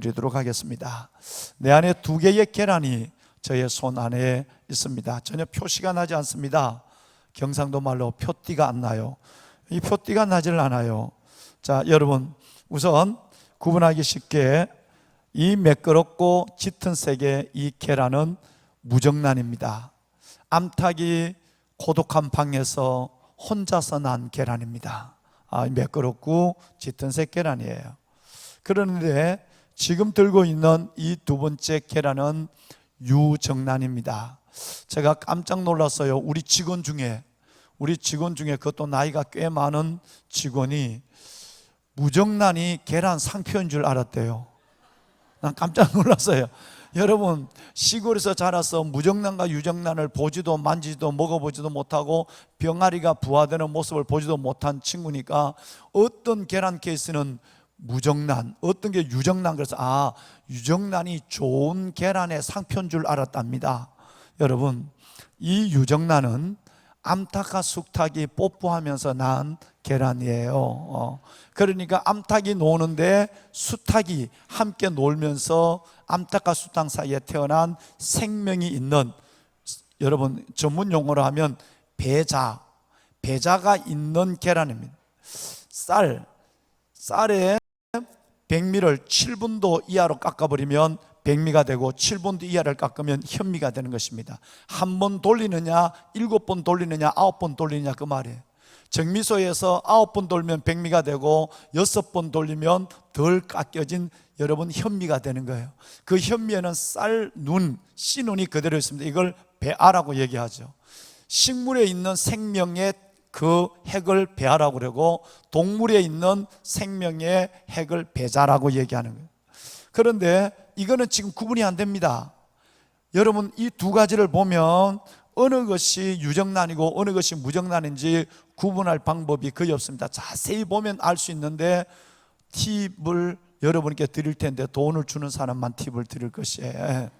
드리도록 하겠습니다. 내 안에 2개의 계란이 저의 손 안에 있습니다. 전혀 표시가 나지 않습니다. 경상도 말로 표띠가 안 나요. 이 표띠가 나질 않아요. 자, 여러분, 우선 구분하기 쉽게 이 매끄럽고 짙은 색의 이 계란은 무정란입니다. 암탉이 고독한 방에서 혼자서 난 계란입니다. 매끄럽고 짙은 색 계란이에요. 그런데 지금 들고 있는 이 2번째 계란은 유정란입니다. 제가 깜짝 놀랐어요. 우리 직원 중에 그것도 나이가 꽤 많은 직원이 무정란이 계란 상표인 줄 알았대요. 난 깜짝 놀랐어요. 여러분, 시골에서 자라서 무정란과 유정란을 보지도 만지지도 먹어보지도 못하고 병아리가 부화되는 모습을 보지도 못한 친구니까 어떤 계란 케이스는 무정란, 어떤 게 유정란, 그래서 유정란이 좋은 계란의 상표인 줄 알았답니다. 여러분, 이 유정란은 암탉과 쑥탉이 뽀뽀하면서 난 계란이에요. 그러니까 암탉이 노는데 쑥탉이 함께 놀면서 암탉과 쑥탉 사이에 태어난 생명이 있는, 여러분 전문 용어로 하면 배자가 있는 계란입니다. 쌀에 백미를 7분도 이하로 깎아버리면 백미가 되고 7분도 이하를 깎으면 현미가 되는 것입니다. 한 번 돌리느냐, 7번 돌리느냐, 9번 돌리느냐, 그 말이에요. 정미소에서 9번 돌면 백미가 되고 6번 돌리면 덜 깎여진 여러분 현미가 되는 거예요. 그 현미에는 쌀, 눈, 씨눈이 그대로 있습니다. 이걸 배아라고 얘기하죠. 식물에 있는 생명의 그 핵을 배아라고 그러고 동물에 있는 생명의 핵을 배자라고 얘기하는 거예요. 그런데 이거는 지금 구분이 안 됩니다. 여러분, 이 2가지를 보면 어느 것이 유정란이고 어느 것이 무정란인지 구분할 방법이 거의 없습니다. 자세히 보면 알 수 있는데 팁을 여러분께 드릴 텐데 돈을 주는 사람만 팁을 드릴 것이에요.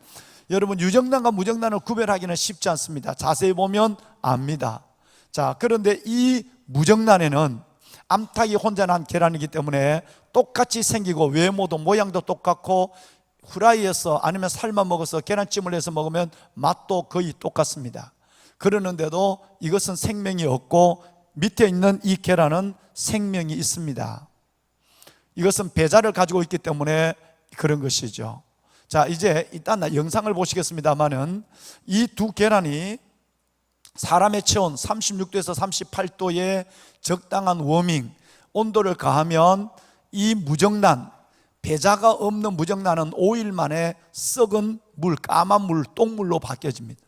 여러분, 유정란과 무정란을 구별하기는 쉽지 않습니다. 자세히 보면 압니다. 자, 그런데 이 무정란에는 암탉이 혼자 난 계란이기 때문에 똑같이 생기고 외모도 모양도 똑같고 후라이에서 아니면 삶아 먹어서 계란찜을 해서 먹으면 맛도 거의 똑같습니다. 그러는데도 이것은 생명이 없고 밑에 있는 이 계란은 생명이 있습니다. 이것은 배자를 가지고 있기 때문에 그런 것이죠. 자, 이제 일단 영상을 보시겠습니다만은 이 2 계란이 사람의 체온 36도에서 38도의 적당한 워밍 온도를 가하면 이 무정란, 배자가 없는 무정란은 5일 만에 썩은 물, 까만 물, 똥물로 바뀌어집니다.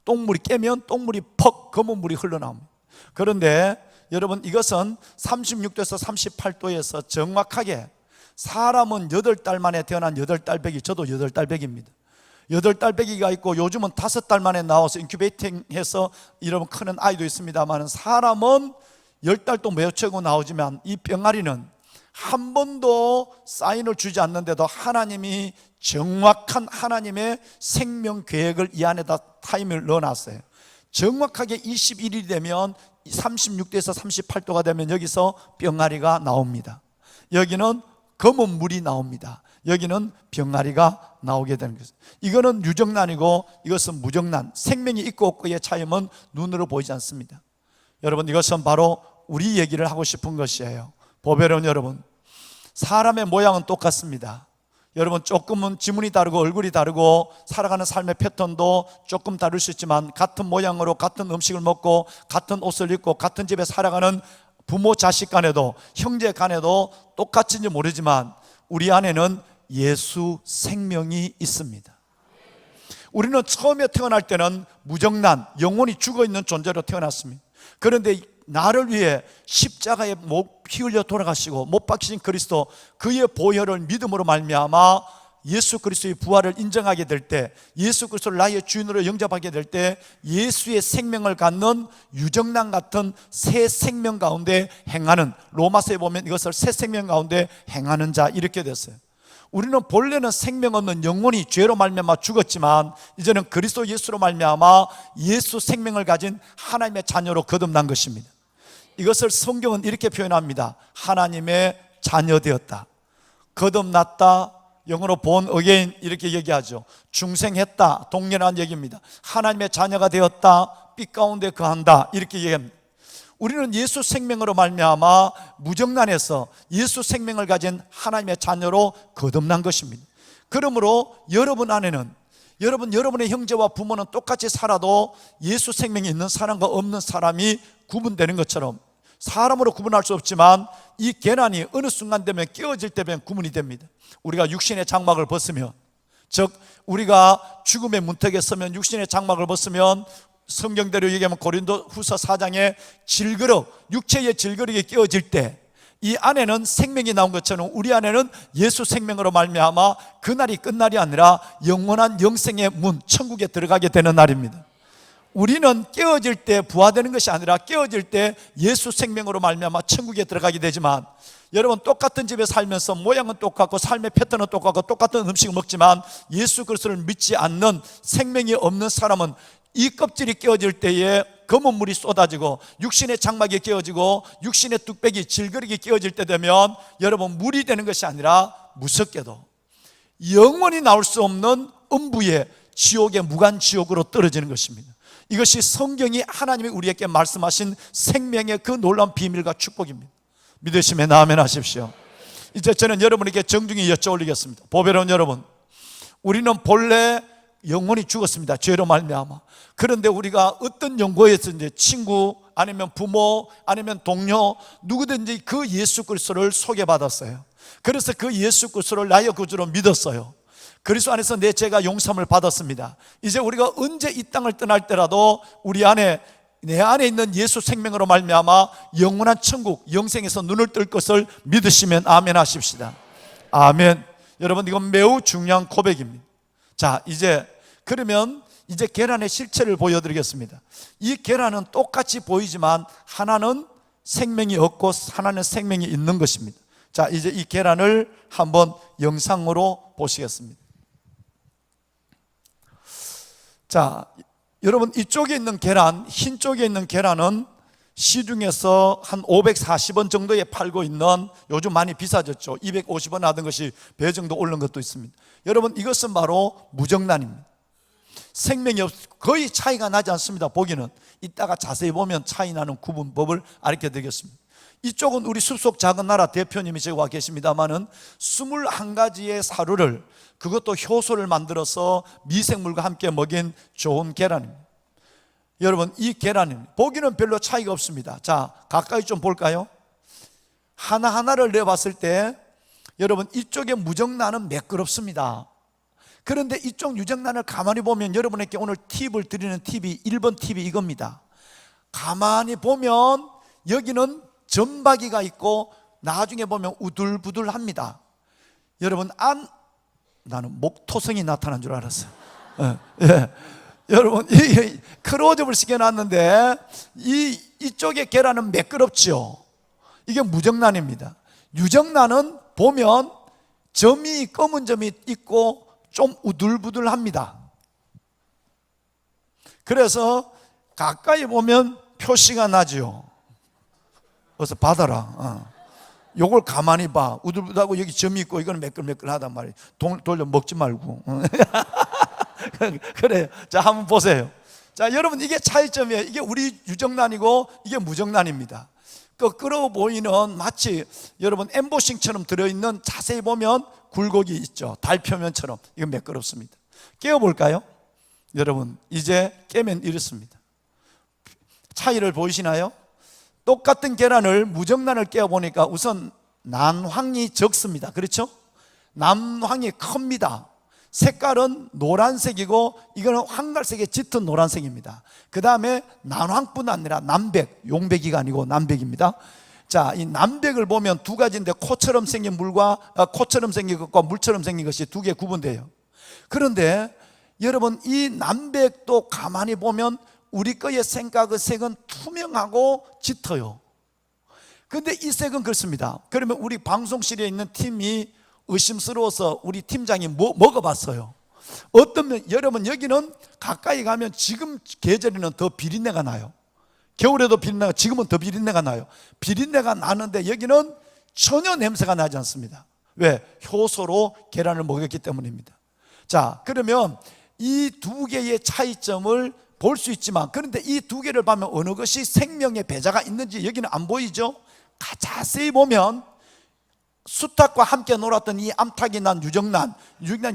똥물이 깨면 똥물이 퍽 검은 물이 흘러나옵니다. 그런데 여러분, 이것은 36도에서 38도에서 정확하게, 사람은 8달 만에 태어난 8달배기, 저도 8달배기입니다. 8달배기가 있고 요즘은 5달 만에 나와서 인큐베이팅해서 여러분 크는 아이도 있습니다만, 사람은 10달 동안 매우채고 나오지만 이 병아리는 한 번도 사인을 주지 않는데도 하나님이 정확한 하나님의 생명 계획을 이 안에다 타임을 넣어놨어요. 정확하게 21일이 되면 36도에서 38도가 되면 여기서 병아리가 나옵니다. 여기는 검은 물이 나옵니다. 여기는 병아리가 나오게 되는 것입니다. 이거는 유정란이고 이것은 무정란, 생명이 있고 없고의 차이는 눈으로 보이지 않습니다. 여러분, 이것은 바로 우리 얘기를 하고 싶은 것이에요. 보배로운 여러분, 사람의 모양은 똑같습니다. 여러분, 조금은 지문이 다르고 얼굴이 다르고 살아가는 삶의 패턴도 조금 다를 수 있지만 같은 모양으로 같은 음식을 먹고 같은 옷을 입고 같은 집에 살아가는 부모 자식 간에도 형제 간에도 똑같은지 모르지만 우리 안에는 예수 생명이 있습니다. 우리는 처음에 태어날 때는 무정란, 영혼이 죽어있는 존재로 태어났습니다. 그런데 나를 위해 십자가에 피 흘려 돌아가시고 못 박히신 그리스도, 그의 보혈을 믿음으로 말미암아 예수 그리스도의 부활을 인정하게 될 때, 예수 그리스도를 나의 주인으로 영접하게 될 때 예수의 생명을 갖는 유정란 같은 새 생명 가운데 행하는, 로마서에 보면 이것을 새 생명 가운데 행하는 자, 이렇게 됐어요. 우리는 본래는 생명 없는 영혼이 죄로 말미암아 죽었지만 이제는 그리스도 예수로 말미암아 예수 생명을 가진 하나님의 자녀로 거듭난 것입니다. 이것을 성경은 이렇게 표현합니다. 하나님의 자녀 되었다, 거듭났다, 영어로 born again 이렇게 얘기하죠. 중생했다, 동일한 얘기입니다. 하나님의 자녀가 되었다, 빛 가운데 거한다 이렇게 얘기합니다. 우리는 예수 생명으로 말미암아 무정란에서 예수 생명을 가진 하나님의 자녀로 거듭난 것입니다. 그러므로 여러분 안에는 여러분의 형제와 부모는 똑같이 살아도 예수 생명이 있는 사람과 없는 사람이 구분되는 것처럼 사람으로 구분할 수 없지만 이 계란이 어느 순간 되면 깨어질 때면 구분이 됩니다. 우리가 육신의 장막을 벗으면, 즉 우리가 죽음의 문턱에 서면 육신의 장막을 벗으면 성경대로 얘기하면 고린도 후서 4장에 질그릇, 육체의 질그릇이 깨어질 때 이 안에는 생명이 나온 것처럼 우리 안에는 예수 생명으로 말미암아 그날이 끝날이 아니라 영원한 영생의 문, 천국에 들어가게 되는 날입니다. 우리는 깨어질 때 부활되는 것이 아니라 깨어질 때 예수 생명으로 말미암아 천국에 들어가게 되지만, 여러분 똑같은 집에 살면서 모양은 똑같고 삶의 패턴은 똑같고 똑같은 음식을 먹지만 예수 그리스도를 믿지 않는 생명이 없는 사람은 이 껍질이 깨어질 때에 검은 물이 쏟아지고 육신의 장막이 깨어지고 육신의 뚝배기 질그릇이 깨어질 때 되면 여러분 물이 되는 것이 아니라 무섭게도 영원히 나올 수 없는 음부의 지옥의 무간지옥으로 떨어지는 것입니다. 이것이 성경이 하나님이 우리에게 말씀하신 생명의 그 놀라운 비밀과 축복입니다. 믿으시면 아멘 하십시오. 이제 저는 여러분에게 정중히 여쭤올리겠습니다. 보배로운 여러분, 우리는 본래 영혼이 죽었습니다. 죄로 말미암아. 그런데 우리가 어떤 연고에서든지 친구 아니면 부모 아니면 동료 누구든지 그 예수 그리스도를 소개받았어요. 그래서 그 예수 그리스도를 나의 구주로 믿었어요. 그리스도 안에서 내 죄가 용서함을 받았습니다. 이제 우리가 언제 이 땅을 떠날 때라도 우리 안에 내 안에 있는 예수 생명으로 말미암아 영원한 천국 영생에서 눈을 뜰 것을 믿으시면 아멘 하십시다. 아멘. 여러분 이건 매우 중요한 고백입니다. 자, 그러면 이제 계란의 실체를 보여드리겠습니다. 이 계란은 똑같이 보이지만 하나는 생명이 없고 하나는 생명이 있는 것입니다. 자, 이제 이 계란을 한번 영상으로 보시겠습니다. 자, 여러분 이쪽에 있는 계란, 흰 쪽에 있는 계란은 시중에서 한 540원 정도에 팔고 있는, 요즘 많이 비싸졌죠. 250원 하던 것이 배 정도 오른 것도 있습니다. 여러분 이것은 바로 무정란입니다. 생명이 거의 차이가 나지 않습니다. 보기는 이따가 자세히 보면 차이 나는 구분법을 알게 되겠습니다. 이쪽은 우리 숲속 작은 나라 대표님이 저기 와 계십니다만은 21가지의 사료를, 그것도 효소를 만들어서 미생물과 함께 먹인 좋은 계란입니다. 여러분 이 계란은 보기는 별로 차이가 없습니다. 자, 가까이 좀 볼까요? 하나하나를 내봤을 때 여러분 이쪽에 무정란은 매끄럽습니다. 그런데 이쪽 유정란을 가만히 보면 여러분에게 오늘 팁을 드리는 팁이 1번 팁이 이겁니다. 가만히 보면 여기는 점박이가 있고 나중에 보면 우둘부둘합니다. 여러분 나는 목토성이 나타난 줄 알았어요. 예. 여러분 이 크로즈업을 시켜놨는데 이쪽의 계란은 매끄럽죠. 이게 무정란입니다. 유정란은 보면 검은 점이 있고 좀 우둘부둘합니다. 그래서 가까이 보면 표시가 나죠. 그래서 받아라. 요걸 가만히 봐. 우둘부둘하고 여기 점이 있고 이거는 매끌매끌하단 말이에요. 돌려 먹지 말고. 그래요. 자, 한번 보세요. 자, 여러분 이게 차이점이에요. 이게 우리 유정란이고 이게 무정란입니다. 거꾸로 보이는 마치 여러분 엠보싱처럼 들어있는, 자세히 보면 굴곡이 있죠. 달 표면처럼. 이건 매끄럽습니다. 깨워볼까요? 여러분 이제 깨면 이렇습니다. 차이를 보이시나요? 똑같은 계란을 무정란을 깨워보니까 우선 난황이 적습니다. 그렇죠? 난황이 큽니다. 색깔은 노란색이고 이거는 황갈색의 짙은 노란색입니다. 그 다음에 난황뿐 아니라 남백, 용백이가 아니고 남백입니다. 자, 이 남백을 보면 두 가지인데 코처럼 생긴 코처럼 생긴 것과 물처럼 생긴 것이 두 개 구분돼요. 그런데 여러분 이 남백도 가만히 보면 우리 거의 생각의 색은 투명하고 짙어요. 그런데 이 색은 그렇습니다. 그러면 우리 방송실에 있는 팀이 의심스러워서 우리 팀장이 먹어봤어요. 어떤 면 여러분 여기는 가까이 가면 지금 계절에는 더 비린내가 나요. 겨울에도 비린내가, 지금은 더 비린내가 나요. 비린내가 나는데 여기는 전혀 냄새가 나지 않습니다. 왜? 효소로 계란을 먹였기 때문입니다. 자, 그러면 이 두 개의 차이점을 볼 수 있지만, 그런데 이 두 개를 보면 어느 것이 생명의 배자가 있는지 여기는 안 보이죠? 자세히 보면 수탉과 함께 놀았던 이 암탉이 난 유정란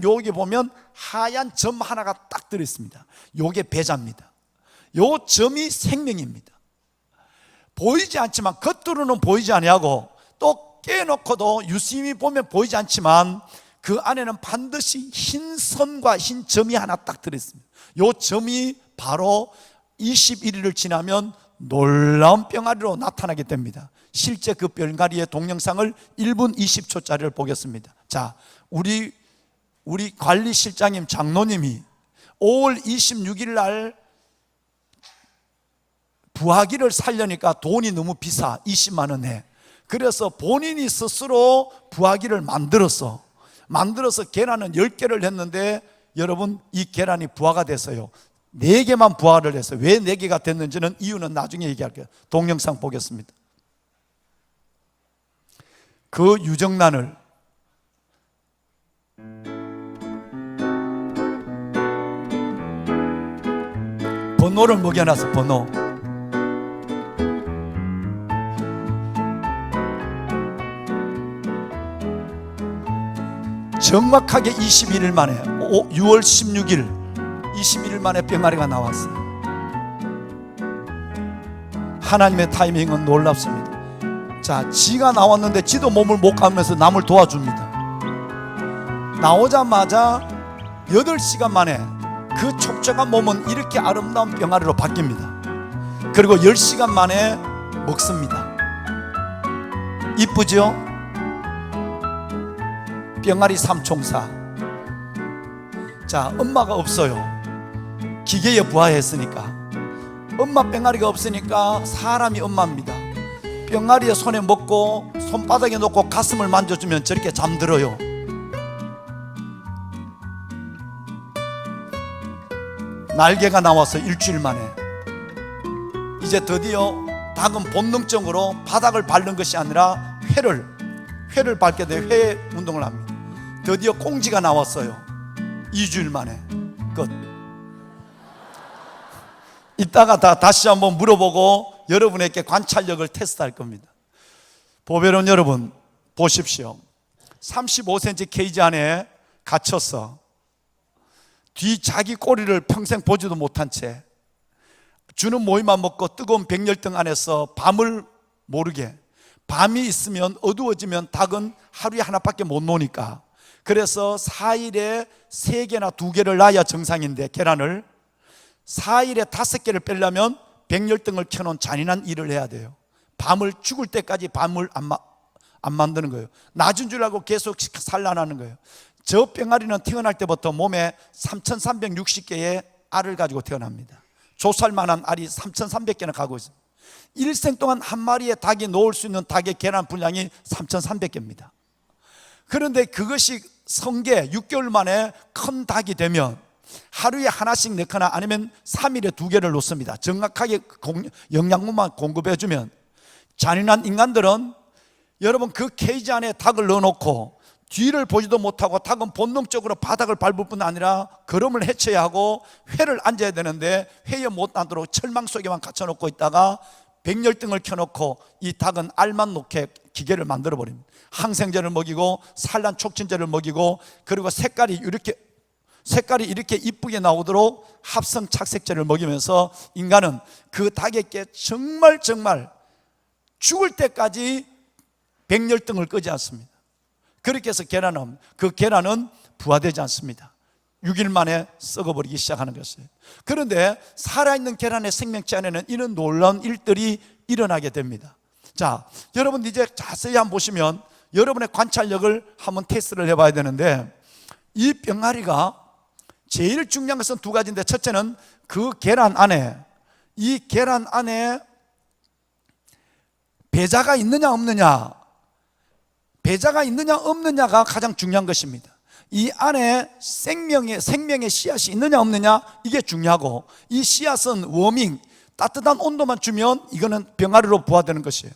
여기 보면 하얀 점 하나가 딱 들어있습니다. 요게 배자입니다. 요 점이 생명입니다. 보이지 않지만, 겉으로는 보이지 아니하고 또 깨놓고도 유심히 보면 보이지 않지만 그 안에는 반드시 흰 선과 흰 점이 하나 딱 들어있습니다. 요 점이 바로 21일을 지나면 놀라운 병아리로 나타나게 됩니다. 실제 그 병아리의 동영상을 1분 20초짜리를 보겠습니다. 자, 우리 관리실장님 장로님이 5월 26일 날 부화기를 살려니까 돈이 너무 비싸, 20만 원에. 그래서 본인이 스스로 부화기를 만들어서 계란은 10개를 했는데, 여러분, 이 계란이 부화가 됐어요. 4개만 부화를 했어요. 왜 4개가 됐는지는 이유는 나중에 얘기할게요. 동영상 보겠습니다. 그 유정란을 번호를 먹여놨어. 번호. 정확하게 21일 만에 6월 16일 21일 만에 병아리가 나왔어요. 하나님의 타이밍은 놀랍습니다. 자, 지가 나왔는데 지도 몸을 못 감으면서 남을 도와줍니다. 나오자마자 8시간 만에 그 촉촉한 몸은 이렇게 아름다운 병아리로 바뀝니다. 그리고 10시간 만에 먹습니다. 이쁘죠? 병아리 삼총사. 자, 엄마가 없어요. 기계에 부화했으니까. 엄마 병아리가 없으니까 사람이 엄마입니다. 병아리에 손에 먹고 손바닥에 놓고 가슴을 만져주면 저렇게 잠들어요. 날개가 나와서 일주일 만에 이제 드디어 닭은 본능적으로 바닥을 밟는 것이 아니라 회를 밟게 돼 회 운동을 합니다. 드디어 꽁지가 나왔어요. 2주일 만에 끝. 이따가 다시 한번 물어보고 여러분에게 관찰력을 테스트할 겁니다. 보배로운 여러분, 보십시오. 35cm 케이지 안에 갇혀서 뒤 자기 꼬리를 평생 보지도 못한 채 주는 모이만 먹고 뜨거운 백열등 안에서 밤을 모르게, 밤이 있으면 어두워지면 닭은 하루에 하나밖에 못 노니까, 그래서 4일에 3개나 2개를 놔야 정상인데, 계란을 4일에 5개를 빼려면 백열등을 켜놓은 잔인한 일을 해야 돼요. 밤을 죽을 때까지 밤을 안 만드는 거예요. 낮은 줄 알고 계속 산란하는 거예요. 저 병아리는 태어날 때부터 몸에 3,360개의 알을 가지고 태어납니다. 조살만한 알이 3,300개나 가고 있습니다. 일생 동안 한 마리의 닭이 놓을 수 있는 닭의 계란 분량이 3,300개입니다. 그런데 그것이 성게 6개월 만에 큰 닭이 되면 하루에 하나씩 넣거나 아니면 3일에 2개를 놓습니다. 정확하게 영양분만 공급해주면. 잔인한 인간들은 여러분 그 케이지 안에 닭을 넣어놓고 뒤를 보지도 못하고, 닭은 본능적으로 바닥을 밟을 뿐 아니라 걸음을 헤쳐야 하고 회를 앉아야 되는데 회에 못 앉도록 철망 속에만 갇혀놓고 있다가 백열등을 켜놓고 이 닭은 알만 놓게 기계를 만들어버립니다. 항생제를 먹이고 산란 촉진제를 먹이고, 그리고 색깔이 이렇게 이쁘게 나오도록 합성 착색제를 먹이면서 인간은 그 닭에게 정말 죽을 때까지 백열등을 끄지 않습니다. 그렇게 해서 그 계란은 부화되지 않습니다. 6일 만에 썩어버리기 시작하는 것이에요. 그런데 살아있는 계란의 생명체 안에는 이런 놀라운 일들이 일어나게 됩니다. 자, 여러분 이제 자세히 한번 보시면 여러분의 관찰력을 한번 테스트를 해봐야 되는데, 이 병아리가 제일 중요한 것은 2가지인데, 첫째는 그 계란 안에, 이 계란 안에 배자가 있느냐 없느냐, 배자가 있느냐 없느냐가 가장 중요한 것입니다. 이 안에 생명의 씨앗이 있느냐 없느냐, 이게 중요하고, 이 씨앗은 워밍, 따뜻한 온도만 주면 이거는 병아리로 부화되는 것이에요.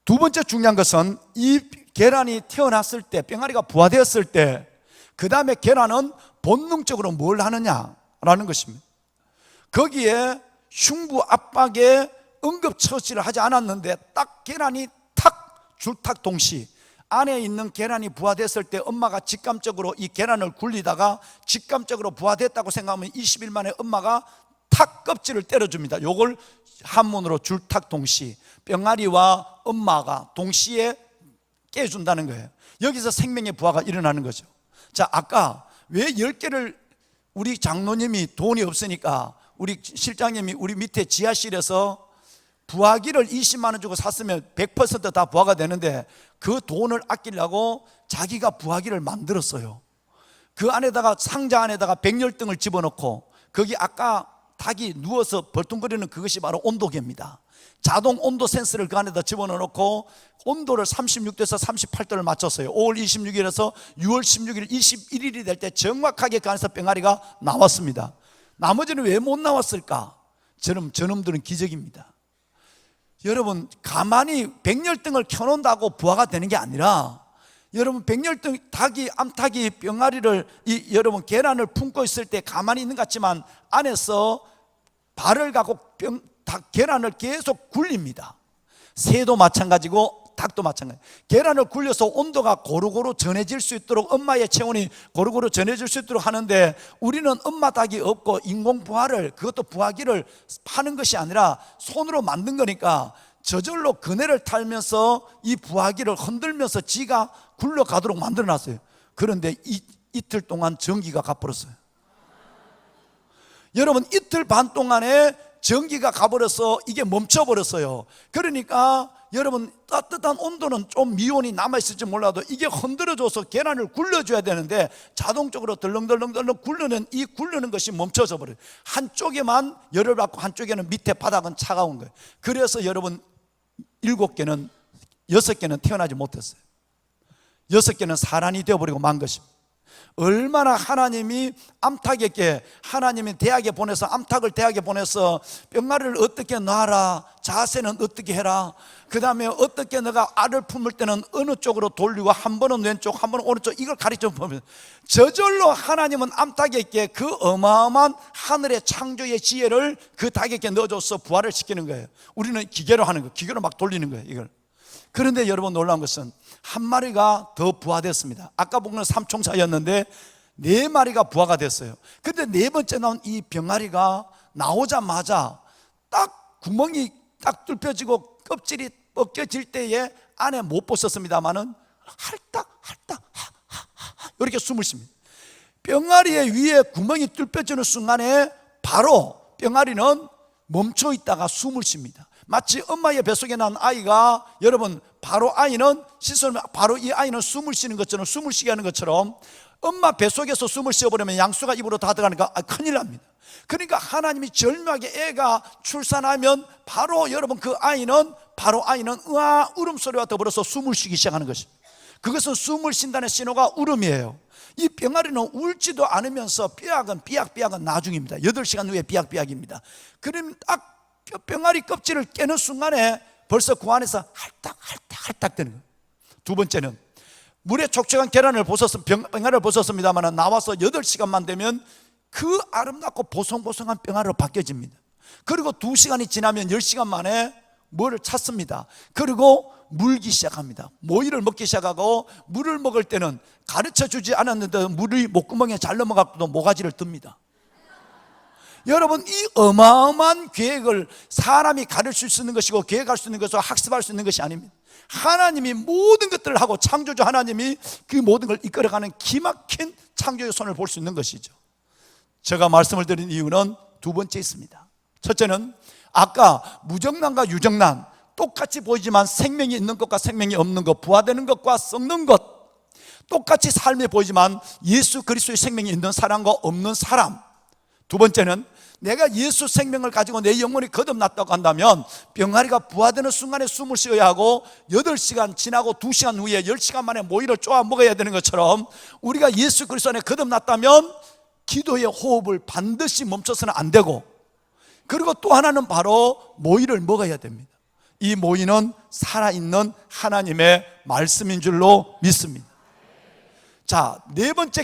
두 번째 중요한 것은 이 계란이 태어났을 때, 병아리가 부화되었을 때, 그 다음에 계란은 본능적으로 뭘 하느냐라는 것입니다. 거기에 흉부 압박에 응급처치를 하지 않았는데 딱 계란이 탁 줄탁 동시 안에 있는 계란이 부화됐을 때 엄마가 직감적으로 이 계란을 굴리다가 직감적으로 부화됐다고 생각하면 20일 만에 엄마가 탁 껍질을 때려줍니다. 요걸 한문으로 줄탁 동시, 병아리와 엄마가 동시에 깨준다는 거예요. 여기서 생명의 부화가 일어나는 거죠. 자, 아까 왜 10개를 우리 장로님이 돈이 없으니까 우리 실장님이 우리 밑에 지하실에서 부화기를 20만 원 주고 샀으면 100% 부화가 되는데 그 돈을 아끼려고 자기가 부화기를 만들었어요. 그 안에다가 상자 안에다가 백열등을 집어넣고 거기 아까 닭이 누워서 벌뚱거리는 그것이 바로 온도계입니다. 자동 온도 센서를 그 안에다 집어넣고 온도를 36도에서 38도를 맞췄어요. 5월 26일에서 6월 16일 21일이 될 때 정확하게 그 안에서 병아리가 나왔습니다. 나머지는 왜 못 나왔을까? 저놈들은 기적입니다. 여러분, 가만히 백열등을 켜놓는다고 부화가 되는 게 아니라, 여러분, 백열등 암탉이 병아리를 여러분 계란을 품고 있을 때 가만히 있는 것 같지만 안에서 발을 갖고 계란을 계속 굴립니다. 새도 마찬가지고 닭도 마찬가지. 계란을 굴려서 온도가 고루고루 전해질 수 있도록, 엄마의 체온이 고루고루 전해질 수 있도록 하는데, 우리는 엄마 닭이 없고 인공 부화를, 그것도 부화기를 파는 것이 아니라 손으로 만든 거니까 저절로 그네를 타면서 이 부화기를 흔들면서 지가 굴러가도록 만들어 놨어요. 그런데 이틀 동안 전기가 가버렸어요. 여러분, 이틀 반 동안에 전기가 가버려서 이게 멈춰버렸어요. 그러니까 여러분, 따뜻한 온도는 좀 미온이 남아있을지 몰라도 이게 흔들어줘서 계란을 굴려줘야 되는데 자동적으로 덜렁덜렁 굴르는 이 굴르는 것이 멈춰져 버려요. 한쪽에만 열을 받고 한쪽에는 밑에 바닥은 차가운 거예요. 그래서 여러분, 7개는 6개는 태어나지 못했어요. 6개는 사란이 되어버리고 만 것입니다. 얼마나 하나님이 암탉에게, 하나님이 대학에 보내서 암탉을 대학에 보내서 병아리를 어떻게 놔라, 자세는 어떻게 해라, 그 다음에 어떻게 너가 알을 품을 때는 어느 쪽으로 돌리고 한 번은 왼쪽 한 번은 오른쪽, 이걸 가르쳐 보면 저절로 하나님은 암탉에게 그 어마어마한 하늘의 창조의 지혜를 그 닭에게 넣어줘서 부활을 시키는 거예요. 우리는 기계로 하는 거예요. 기계로 막 돌리는 거예요, 이걸. 그런데 여러분, 놀라운 것은 한 마리가 더 부화됐습니다. 아까 본 건 삼총사였는데 4마리가 부화가 됐어요. 근데 4번째 나온 이 병아리가 나오자마자 딱 구멍이 딱 뚫혀지고 껍질이 벗겨질 때에 안에 못 벗었습니다만은 할딱 이렇게 숨을 쉽니다. 병아리의 위에 구멍이 뚫혀지는 순간에 바로 병아리는 멈춰 있다가 숨을 쉽니다. 마치 엄마의 뱃속에 난 아이가, 여러분, 바로 아이는 씻으면 바로 이 아이는 숨을 쉬는 것처럼, 숨을 쉬게 하는 것처럼 엄마 뱃속에서 숨을 쉬어버리면 양수가 입으로 다 들어가니까 큰일 납니다. 그러니까 하나님이 절묘하게 애가 출산하면 바로 여러분 그 아이는 으아 울음소리와 더불어서 숨을 쉬기 시작하는 것입니다. 그것은 숨을 쉰다는 신호가 울음이에요. 이 병아리는 울지도 않으면서 삐약은 나중입니다. 8시간 후에 삐약입니다. 그럼 딱 병아리 껍질을 깨는 순간에 벌써 그 안에서 할딱 되는 거예요. 두 번째는 물에 촉촉한 병아리를 벗었습니다만 나와서 8시간만 되면 그 아름답고 보송보송한 병아리로 바뀌어집니다. 그리고 2시간이 지나면 10시간 만에 뭐를 찾습니다. 그리고 물기 시작합니다. 모이를 먹기 시작하고, 물을 먹을 때는 가르쳐 주지 않았는데 물이 목구멍에 잘 넘어가도 모가지를 듭니다. 여러분, 이 어마어마한 계획을 사람이 가르칠 수 있는 것이고 계획할 수 있는 것이고 학습할 수 있는 것이 아닙니다. 하나님이 모든 것들을 하고 창조주 하나님이 그 모든 걸 이끌어가는 기막힌 창조의 손을 볼 수 있는 것이죠. 제가 말씀을 드린 이유는 두 번째 있습니다. 첫째는 아까 무정란과 유정란, 똑같이 보이지만 생명이 있는 것과 생명이 없는 것, 부화되는 것과 썩는 것, 똑같이 삶이 보이지만 예수 그리스도의 생명이 있는 사람과 없는 사람. 두 번째는 내가 예수 생명을 가지고 내 영혼이 거듭났다고 한다면 병아리가 부화되는 순간에 숨을 쉬어야 하고 8시간 지나고 2시간 후에 10시간 만에 모이를 쪼아 먹어야 되는 것처럼 우리가 예수 그리스도 안에 거듭났다면 기도의 호흡을 반드시 멈춰서는 안 되고, 그리고 또 하나는 바로 모이를 먹어야 됩니다. 이 모이는 살아있는 하나님의 말씀인 줄로 믿습니다. 자, 네 번째